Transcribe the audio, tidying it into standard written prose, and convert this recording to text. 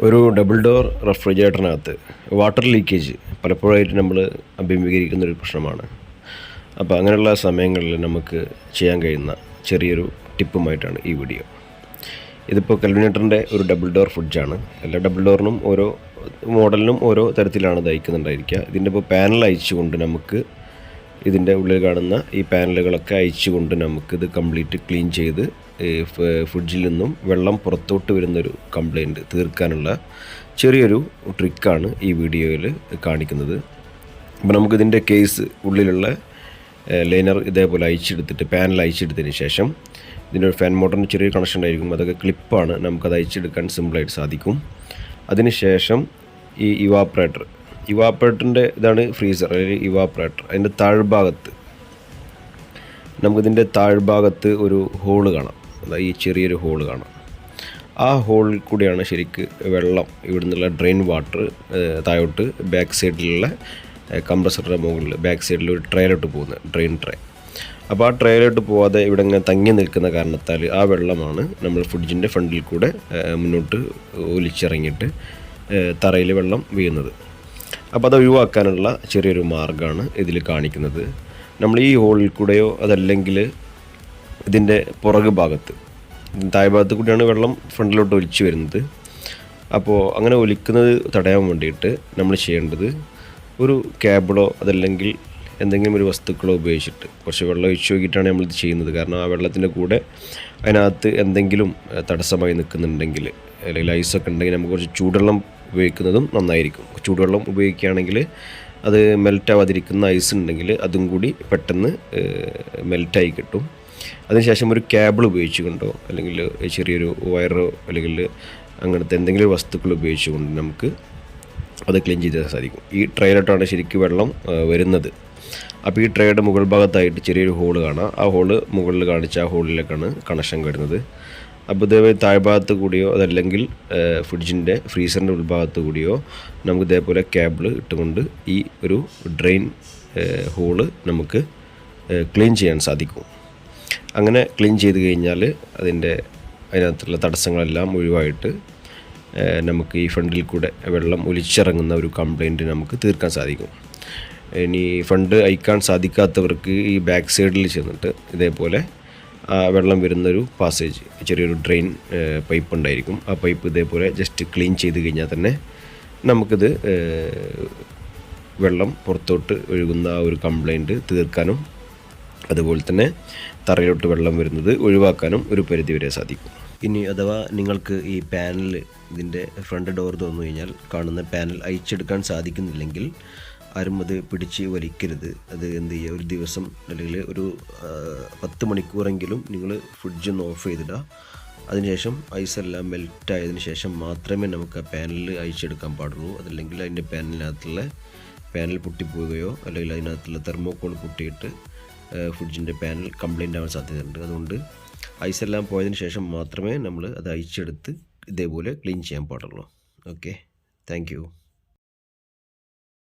ഒരു double door റെഫ്രിജറേറ്ററിനകത്ത് water leakage പലപ്പോഴായിട്ട് നമ്മൾ അഭിമുഖീകരിക്കുന്നൊരു പ്രശ്നമാണ്. അപ്പോൾ അങ്ങനെയുള്ള സമയങ്ങളിൽ നമുക്ക് ചെയ്യാൻ കഴിയുന്ന ചെറിയൊരു ടിപ്പുമായിട്ടാണ് ഈ വീഡിയോ. ഇതിപ്പോൾ കൽവിനേറ്ററിൻ്റെ ഒരു ഡബിൾ ഡോർ ഫ്രിഡ്ജാണ്. എല്ലാ ഡബിൾ ഡോറിനും ഓരോ മോഡലിനും ഓരോ തരത്തിലാണ് അയക്കുന്നുണ്ടായിരിക്കുക. ഇതിൻ്റെ ഇപ്പോൾ പാനൽ അയച്ചുകൊണ്ട് നമുക്ക് ഇതിൻ്റെ ഉള്ളിൽ കാണുന്ന ഈ പാനലുകളൊക്കെ അയച്ചുകൊണ്ട് നമുക്കിത് കംപ്ലീറ്റ് ക്ലീൻ ചെയ്ത് ഫ്രിഡ്ജിൽ നിന്നും വെള്ളം പുറത്തോട്ട് വരുന്നൊരു കംപ്ലയിൻറ്റ് തീർക്കാനുള്ള ചെറിയൊരു ട്രിക്കാണ് ഈ വീഡിയോയിൽ കാണിക്കുന്നത്. അപ്പോൾ നമുക്കിതിൻ്റെ കേസ് ഉള്ളിലുള്ള ലൈനർ ഇതേപോലെ അയച്ചെടുത്തിട്ട് പാനൽ അയച്ചെടുത്തതിന് ശേഷം ഇതിനൊരു ഫാൻ മോട്ടറിന് ചെറിയൊരു കണക്ഷൻ ഉണ്ടായിരിക്കും. അതൊക്കെ ക്ലിപ്പാണ്, നമുക്കത് അയച്ചെടുക്കാൻ സിമ്പിളായിട്ട് സാധിക്കും. അതിന് ശേഷം ഈ ഇവാപ്പറേറ്ററിൻ്റെ ഇതാണ് ഫ്രീസർ അല്ലെങ്കിൽ ഇവാപ്പറേറ്റർ. അതിൻ്റെ താഴ്ഭാഗത്ത് നമുക്കിതിൻ്റെ താഴ്ഭാഗത്ത് ഒരു ഹോള് കാണാം. അതായത് ഈ ചെറിയൊരു ഹോള് കാണാം. ആ ഹോളിൽ കൂടിയാണ് ശരിക്ക് വെള്ളം ഇവിടെ നിന്നുള്ള ഡ്രെയിൻ വാട്ടർ താഴോട്ട് ബാക്ക് സൈഡിലുള്ള കംപ്രസറുടെ മുകളിൽ ബാക്ക് സൈഡിൽ ഒരു ട്രേയിലോട്ട് പോകുന്നത്, ഡ്രെയിൻ ട്രേ. അപ്പോൾ ആ ട്രേയിലോട്ട് പോകാതെ ഇവിടെ ഇങ്ങനെ തങ്ങി നിൽക്കുന്ന കാരണത്താൽ ആ വെള്ളമാണ് നമ്മൾ ഫ്രിഡ്ജിൻ്റെ ഫ്രണ്ടിൽ കൂടെ മുന്നോട്ട് ഒലിച്ചിറങ്ങിയിട്ട് തറയിൽ വെള്ളം വീഴുന്നത്. അപ്പോൾ അത് ഒഴിവാക്കാനുള്ള ചെറിയൊരു മാർഗ്ഗമാണ് ഇതിൽ കാണിക്കുന്നത്. നമ്മൾ ഈ ഹോളിൽ കൂടെയോ അതല്ലെങ്കിൽ ഇതിൻ്റെ പുറകു ഭാഗത്ത് താഴ്ഭാഗത്ത് കൂടിയാണ് വെള്ളം ഫ്രണ്ടിലോട്ട് ഒലിച്ച് വരുന്നത്. അപ്പോൾ അങ്ങനെ ഒലിക്കുന്നത് തടയാൻ വേണ്ടിയിട്ട് നമ്മൾ ചെയ്യേണ്ടത് ഒരു കേബിളോ അതല്ലെങ്കിൽ എന്തെങ്കിലും ഒരു വസ്തുക്കളോ ഉപയോഗിച്ചിട്ട് കുറച്ച് വെള്ളം ഒഴിച്ച് നോക്കിയിട്ടാണ് നമ്മളിത് ചെയ്യുന്നത്. കാരണം ആ വെള്ളത്തിൻ്റെ കൂടെ അതിനകത്ത് എന്തെങ്കിലും തടസ്സമായി നിൽക്കുന്നുണ്ടെങ്കിൽ അല്ലെങ്കിൽ ഐസൊക്കെ ഉണ്ടെങ്കിൽ നമുക്ക് കുറച്ച് ചൂടുവെള്ളം ഉപയോഗിക്കുന്നതും നന്നായിരിക്കും. ചൂടുവെള്ളം ഉപയോഗിക്കുകയാണെങ്കിൽ അത് മെൽറ്റാവാതിരിക്കുന്ന ഐസ് ഉണ്ടെങ്കിൽ അതും കൂടി പെട്ടെന്ന് മെൽറ്റായി കിട്ടും. അതിനുശേഷം ഒരു കേബിൾ ഉപയോഗിച്ചുകൊണ്ടോ അല്ലെങ്കിൽ ചെറിയൊരു വയറോ അല്ലെങ്കിൽ അങ്ങനത്തെ എന്തെങ്കിലും വസ്തുക്കൾ ഉപയോഗിച്ചുകൊണ്ട് നമുക്ക് അത് ക്ലീൻ ചെയ്താൽ സാധിക്കും. ഈ ട്രേയിലോട്ടാണ് ശരിക്കും വെള്ളം വരുന്നത്. അപ്പോൾ ഈ ട്രേയുടെ മുകൾ ഭാഗത്തായിട്ട് ചെറിയൊരു ഹോള് കാണാം. ആ ഹോള് മുകളിൽ കാണിച്ച ആ ഹോളിലേക്കാണ് കണക്ഷൻ വരുന്നത്. അപ്പോൾ ഇതേപോലെ താഴ്ഭാഗത്ത് കൂടിയോ അതല്ലെങ്കിൽ ഫ്രിഡ്ജിൻ്റെ ഫ്രീസറിൻ്റെ ഉൾഭാഗത്ത് കൂടിയോ നമുക്ക് ഇതേപോലെ കേബിൾ ഇട്ടുകൊണ്ട് ഈ ഒരു ഡ്രെയിൻ ഹോള് നമുക്ക് ക്ലീൻ ചെയ്യാൻ സാധിക്കും. അങ്ങനെ ക്ലീൻ ചെയ്ത് കഴിഞ്ഞാൽ അതിനകത്തുള്ള തടസ്സങ്ങളെല്ലാം ഒഴിവായിട്ട് നമുക്ക് ഈ ഫ്രണ്ടിൽ കൂടെ വെള്ളം ഒലിച്ചിറങ്ങുന്ന ഒരു കംപ്ലയിൻറ്റ് നമുക്ക് തീർക്കാൻ സാധിക്കും. ഇനി ഫണ്ട് അയക്കാൻ സാധിക്കാത്തവർക്ക് ഈ ബാക്ക് സൈഡിൽ ചെന്നിട്ട് ഇതേപോലെ വെള്ളം വരുന്നൊരു പാസേജ് ചെറിയൊരു ഡ്രെയിൻ പൈപ്പ് ഉണ്ടായിരിക്കും. ആ പൈപ്പ് ഇതേപോലെ ജസ്റ്റ് ക്ലീൻ ചെയ്ത് കഴിഞ്ഞാൽ തന്നെ നമുക്കിത് വെള്ളം പുറത്തോട്ട് ഒഴുകുന്ന ആ ഒരു കംപ്ലയിൻറ്റ് തീർക്കാനും അതുപോലെ തന്നെ തറയിലോട്ട് വെള്ളം വരുന്നത് ഒഴിവാക്കാനും ഒരു പരിധിവരെ സാധിക്കും. ഇനി അഥവാ നിങ്ങൾക്ക് ഈ പാനൽ ഇതിൻ്റെ ഫ്രണ്ട് ഡോർ തുറന്നു കഴിഞ്ഞാൽ കാണുന്ന പാനൽ അയച്ചെടുക്കാൻ സാധിക്കുന്നില്ലെങ്കിൽ ആരും അത് പിടിച്ച് വലിക്കരുത്. അത് എന്ത് ചെയ്യുക, ഒരു ദിവസം അല്ലെങ്കിൽ ഒരു 10 മണിക്കൂറെങ്കിലും നിങ്ങൾ ഫ്രിഡ്ജ് ഒന്ന് ഓഫ് ചെയ്തിടുക. അതിനുശേഷം ഐസെല്ലാം മെൽറ്റായതിനു ശേഷം മാത്രമേ നമുക്ക് ആ പാനൽ അയച്ചെടുക്കാൻ പാടുള്ളൂ. അതല്ലെങ്കിൽ അതിൻ്റെ പാനൽ പൊട്ടിപ്പോവുകയോ അല്ലെങ്കിൽ അതിനകത്തുള്ള തെർമോക്കോൾ പൊട്ടിയിട്ട് ഫ്രിഡ്ജിൻ്റെ പാനൽ കംപ്ലൈൻ്റ് ആവാൻ സാധ്യതയുണ്ട്. അതുകൊണ്ട് ഐസെല്ലാം പോയതിന് ശേഷം മാത്രമേ നമ്മൾ അത് അയച്ചെടുത്ത് ഇതേപോലെ ക്ലീൻ ചെയ്യാൻ പാടുള്ളൂ. Okay, thank you.